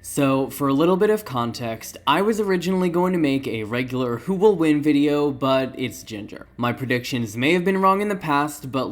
So, for a little bit of context, I was originally going to make a regular who will win video, but it's Ginger. My predictions may have been wrong in the past, but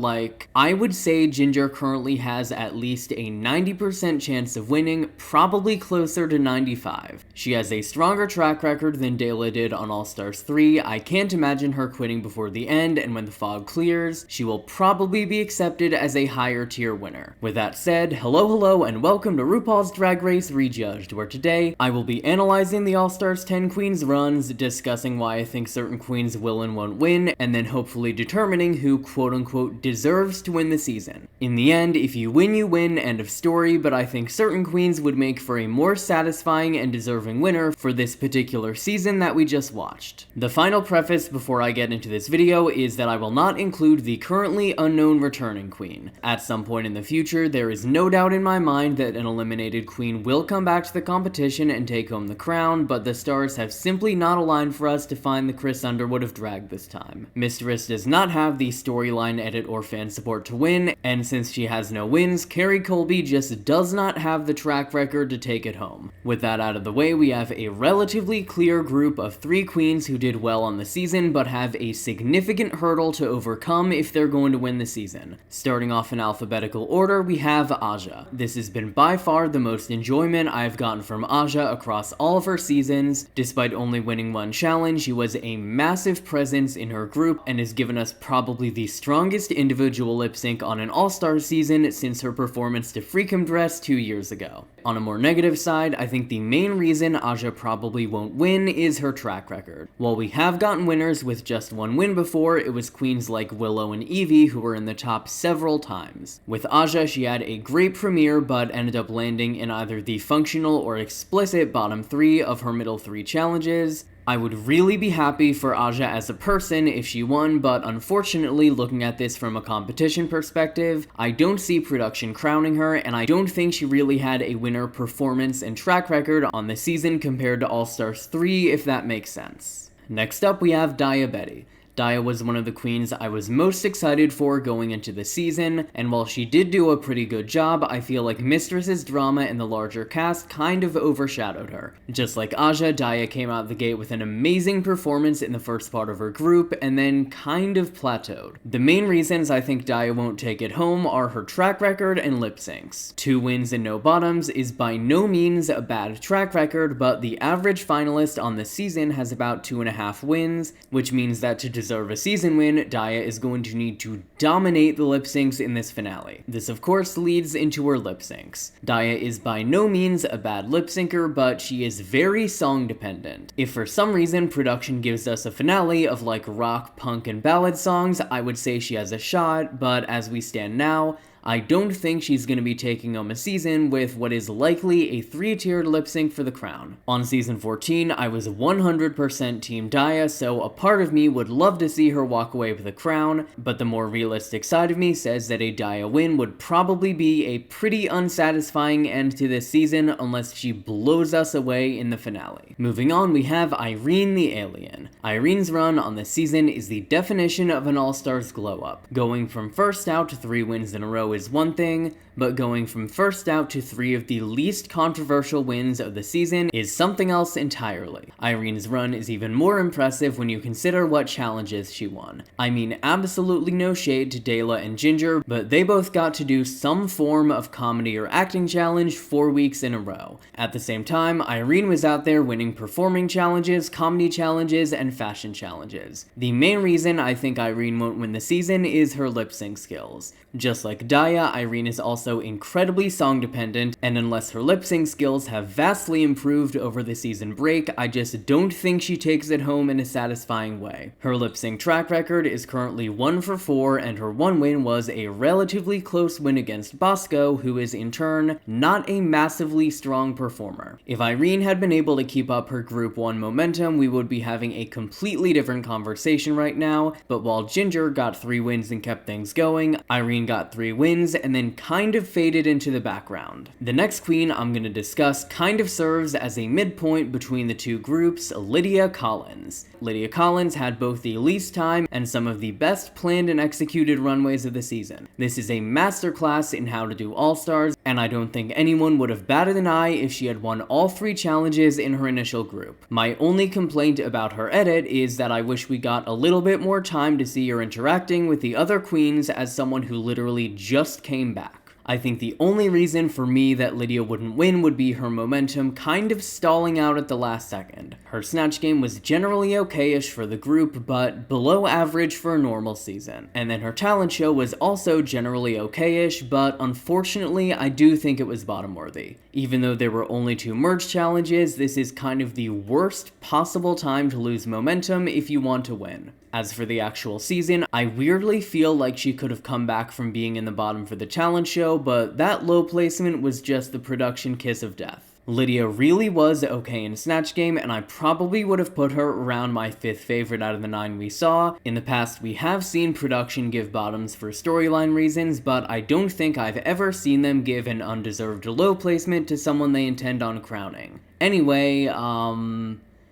I would say Ginger currently has at least a 90% chance of winning, probably closer to 95. She has a stronger track record than Dela did on All Stars 3, I can't imagine her quitting before the end, and when the fog clears, she will probably be accepted as a higher tier winner. With that said, hello, and welcome to RuPaul's Drag Race Rejudged, where today I will be analyzing the All-Stars 10 Queens runs, discussing why I think certain queens will and won't win, and then hopefully determining who quote-unquote deserves to win the season. In the end, if you win, you win, end of story, but I think certain queens would make for a more satisfying and deserving winner for this particular season that we just watched. The final preface before I get into this video is that I will not include the currently unknown returning queen. At some point in the future, there is no doubt in my mind that an eliminated queen will come back to the competition and take home the crown, but the stars have simply not aligned for us to find the Chris Underwood of drag this time. Mistress does not have the storyline edit or fan support to win, and since she has no wins, Carrie Colby just does not have the track record to take it home. With that out of the way, we have a relatively clear group of 3 queens who did well on the season, but have a significant hurdle to overcome if they're going to win the season. Starting off in alphabetical order, we have Aja. This has been by far the most enjoyment I've gotten from Aja across all of her seasons. Despite only winning one challenge, she was a massive presence in her group and has given us probably the strongest individual lip sync on an all-star season since her performance to Freakum Dress 2 years ago. On a more negative side, I think the main reason Aja probably won't win is her track record. While we have gotten winners with just one win before, it was queens like Willow and Evie who were in the top several times. With Aja, she had a great premiere but ended up landing in either the functional or explicit bottom 3 of her middle 3 challenges. I would really be happy for Aja as a person if she won, but unfortunately, looking at this from a competition perspective, I don't see production crowning her, and I don't think she really had a winner performance and track record on the season compared to All Stars 3, if that makes sense. Next up, we have Daya Betty. Daya was one of the queens I was most excited for going into the season, and while she did do a pretty good job, I feel like Mistress's drama and the larger cast kind of overshadowed her. Just like Aja, Daya came out the gate with an amazing performance in the first part of her group, and then kind of plateaued. The main reasons I think Daya won't take it home are her track record and lip syncs. 2 wins and no bottoms is by no means a bad track record, but the average finalist on the season has about 2.5 wins, which means that to deserve a season win, Daya is going to need to dominate the lip syncs in this finale. This of course leads into her lip syncs. Daya is by no means a bad lip syncer, but she is very song dependent. If for some reason production gives us a finale of rock, punk, and ballad songs, I would say she has a shot, but as we stand now, I don't think she's going to be taking home a season with what is likely a 3-tiered lip sync for the crown. On season 14, I was 100% Team Daya, so a part of me would love to see her walk away with the crown, but the more realistic side of me says that a Daya win would probably be a pretty unsatisfying end to this season unless she blows us away in the finale. Moving on, we have Irene the Alien. Irene's run on the season is the definition of an All-Stars glow-up. Going from first out to 3 wins in a row is one thing, but going from first out to 3 of the least controversial wins of the season is something else entirely. Irene's run is even more impressive when you consider what challenges she won. I mean, absolutely no shade to Dela and Ginger, but they both got to do some form of comedy or acting challenge 4 weeks in a row. At the same time, Irene was out there winning performing challenges, comedy challenges, and fashion challenges. The main reason I think Irene won't win the season is her lip sync skills. Just like Daya, Irene is also incredibly song dependent, and unless her lip sync skills have vastly improved over the season break, I just don't think she takes it home in a satisfying way. Her lip sync track record is currently 1 for 4, and her one win was a relatively close win against Bosow, who is in turn not a massively strong performer. If Irene had been able to keep up her Group 1 momentum, we would be having a completely different conversation right now, but while Ginger got 3 wins and kept things going, Irene got 3 wins and then kind of faded into the background. The next queen I'm going to discuss kind of serves as a midpoint between the two groups, Lydia Collins. Lydia Collins had both the least time and some of the best planned and executed runways of the season. This is a masterclass in how to do All-Stars, and I don't think anyone would have batted an eye if she had won all 3 challenges in her initial group. My only complaint about her edit is that I wish we got a little bit more time to see her interacting with the other queens as someone who literally just came back. I think the only reason for me that Lydia wouldn't win would be her momentum kind of stalling out at the last second. Her snatch game was generally okay-ish for the group, but below average for a normal season. And then her talent show was also generally okay-ish, but unfortunately I do think it was bottom-worthy. Even though there were only 2 merge challenges, this is kind of the worst possible time to lose momentum if you want to win. As for the actual season, I weirdly feel like she could have come back from being in the bottom for the talent show, but that low placement was just the production kiss of death. Lydia really was okay in Snatch Game, and I probably would have put her around my 5th favorite out of the 9 we saw. In the past, we have seen production give bottoms for storyline reasons, but I don't think I've ever seen them give an undeserved low placement to someone they intend on crowning. Anyway,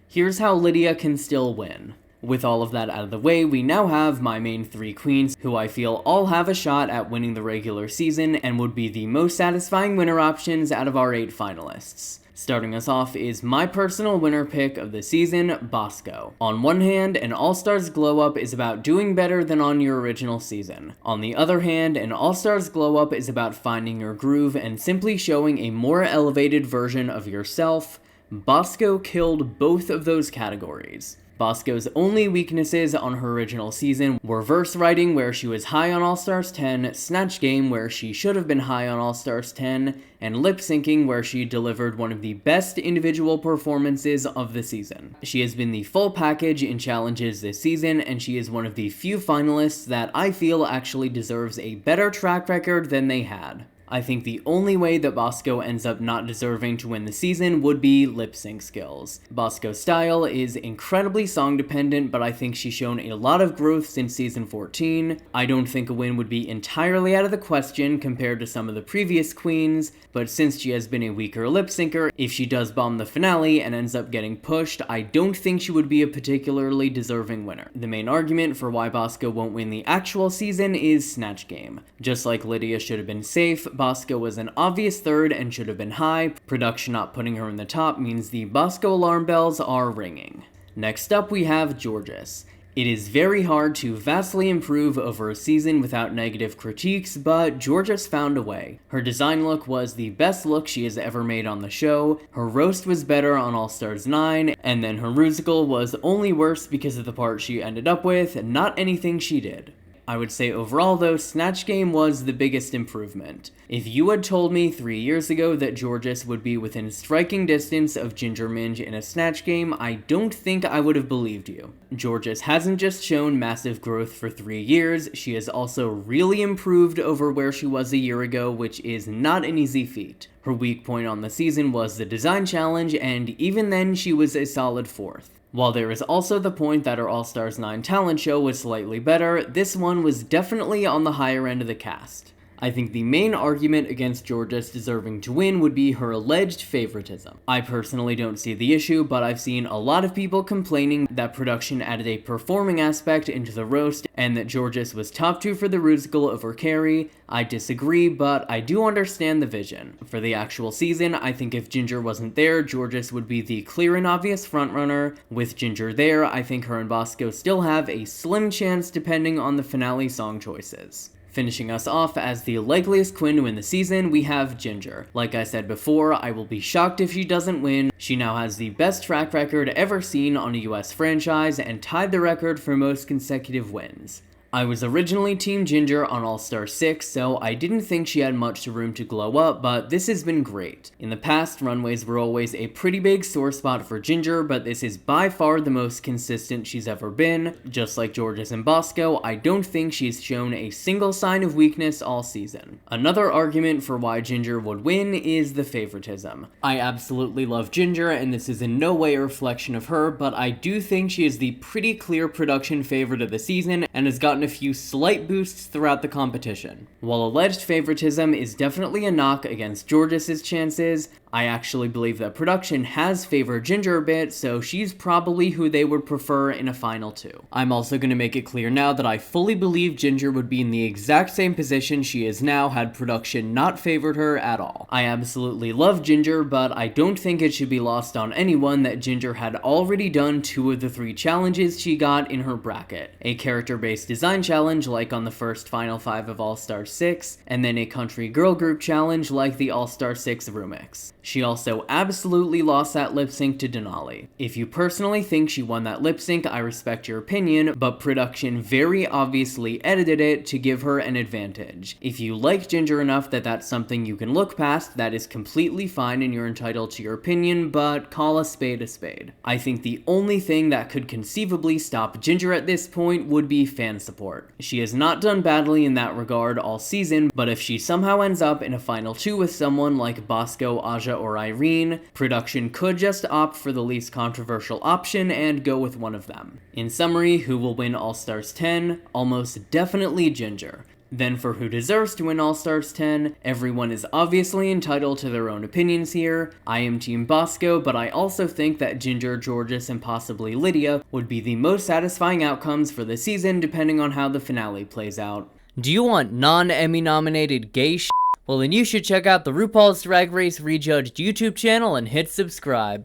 here's how Lydia can still win. With all of that out of the way, we now have my main 3 queens, who I feel all have a shot at winning the regular season and would be the most satisfying winner options out of our 8 finalists. Starting us off is my personal winner pick of the season, Bosow. On one hand, an All-Stars glow-up is about doing better than on your original season. On the other hand, an All-Stars glow-up is about finding your groove and simply showing a more elevated version of yourself. Bosow killed both of those categories. Bosco's only weaknesses on her original season were verse writing, where she was high on All-Stars 10, Snatch Game, where she should have been high on All-Stars 10, and lip syncing, where she delivered one of the best individual performances of the season. She has been the full package in challenges this season, and she is one of the few finalists that I feel actually deserves a better track record than they had. I think the only way that Bosow ends up not deserving to win the season would be lip sync skills. Bosco's style is incredibly song dependent, but I think she's shown a lot of growth since season 14. I don't think a win would be entirely out of the question compared to some of the previous queens, but since she has been a weaker lip syncer, if she does bomb the finale and ends up getting pushed, I don't think she would be a particularly deserving winner. The main argument for why Bosow won't win the actual season is Snatch Game. Just like Lydia should have been safe, Bosow was an obvious 3rd and should have been high. Production not putting her in the top means the Bosow alarm bells are ringing. Next up we have Rejudged. It is very hard to vastly improve over a season without negative critiques, but Rejudged found a way. Her design look was the best look she has ever made on the show, her roast was better on All-Stars 9, and then her musical was only worse because of the part she ended up with, not anything she did. I would say overall though, Snatch Game was the biggest improvement. If you had told me 3 years ago that Rejudged would be within striking distance of Ginger Minj in a Snatch Game, I don't think I would have believed you. Rejudged hasn't just shown massive growth for 3 years, she has also really improved over where she was a year ago, which is not an easy feat. Her weak point on the season was the design challenge, and even then she was a solid 4th. While there is also the point that her All-Stars 9 talent show was slightly better, this one was definitely on the higher end of the cast. I think the main argument against Rejudged deserving to win would be her alleged favoritism. I personally don't see the issue, but I've seen a lot of people complaining that production added a performing aspect into the roast and that Rejudged was top 2 for the musical over Carrie. I disagree, but I do understand the vision. For the actual season, I think if Ginger wasn't there, Rejudged would be the clear and obvious frontrunner. With Ginger there, I think her and Bosow still have a slim chance depending on the finale song choices. Finishing us off as the likeliest queen to win the season, we have Ginger. Like I said before, I will be shocked if she doesn't win. She now has the best track record ever seen on a US franchise and tied the record for most consecutive wins. I was originally Team Ginger on All-Star 6, so I didn't think she had much room to glow up, but this has been great. In the past, runways were always a pretty big sore spot for Ginger, but this is by far the most consistent she's ever been. Just like Rejudged and Bosow, I don't think she's shown a single sign of weakness all season. Another argument for why Ginger would win is the favoritism. I absolutely love Ginger, and this is in no way a reflection of her, but I do think she is the pretty clear production favorite of the season, and has gotten a few slight boosts throughout the competition. While alleged favoritism is definitely a knock against Jorgeous' chances, I actually believe that production has favored Ginger a bit, so she's probably who they would prefer in a final 2. I'm also going to make it clear now that I fully believe Ginger would be in the exact same position she is now had production not favored her at all. I absolutely love Ginger, but I don't think it should be lost on anyone that Ginger had already done 2 of the 3 challenges she got in her bracket. A character-based design challenge like on the first Final 5 of All-Star 6, and then a country girl group challenge like the All-Star 6 remix. She also absolutely lost that lip sync to Denali. If you personally think she won that lip sync, I respect your opinion, but production very obviously edited it to give her an advantage. If you like Ginger enough that that's something you can look past, that is completely fine and you're entitled to your opinion, but call a spade a spade. I think the only thing that could conceivably stop Ginger at this point would be fan support. She has not done badly in that regard all season, but if she somehow ends up in a final 2 with someone like Bosow, Aja, or Irene, production could just opt for the least controversial option and go with one of them. In summary, who will win All-Stars 10? Almost definitely Ginger. Then for who deserves to win All-Stars 10, everyone is obviously entitled to their own opinions here. I am Team Bosow, but I also think that Ginger, Jorgeous, and possibly Lydia would be the most satisfying outcomes for the season depending on how the finale plays out. Do you want non-Emmy nominated gay shit? Well then you should check out the RuPaul's Drag Race Rejudged YouTube channel and hit subscribe.